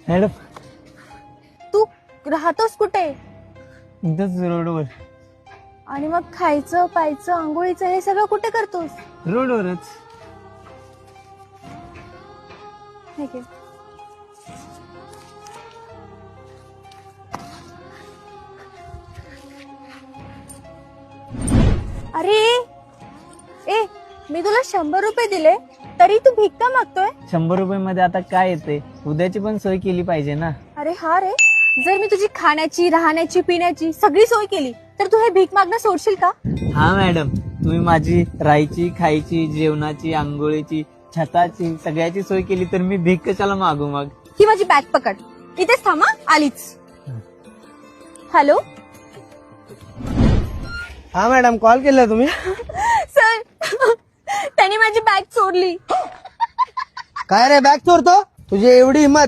Madam तू राहतोस कुठे? इथंच रोडवर. आणि मग खायचं प्यायचं आंघोळीचं हे सगळं कुठे करतोस? रोडवरच. ठीक आहे. अरे ए मी तुला 100 रुपये दिले तरी तू भिक्का मागतोय? 100 रुपये मध्ये आता काय येते? उद्याची पण सोय केली पाहिजे ना. अरे हा रे, जर मी तुझी खाण्याची राहण्याची पिण्याची सगळी सोय केली तर तू हे भीक मागणं सोडशील का? हा मॅडम, तुम्ही माझी राहायची खायची जेवणाची आंघोळीची छताची सगळ्याची सोय केली तर मी भीक कशाला मागू मग? ही माझी बॅग पकड, इथेच थांबा, आलीच. हॅलो हा मॅडम, कॉल केला तुम्ही? सर, त्याने माझी बॅग चोरली. काय रे, बॅग चोरतो? तुझी एवढी हिंमत?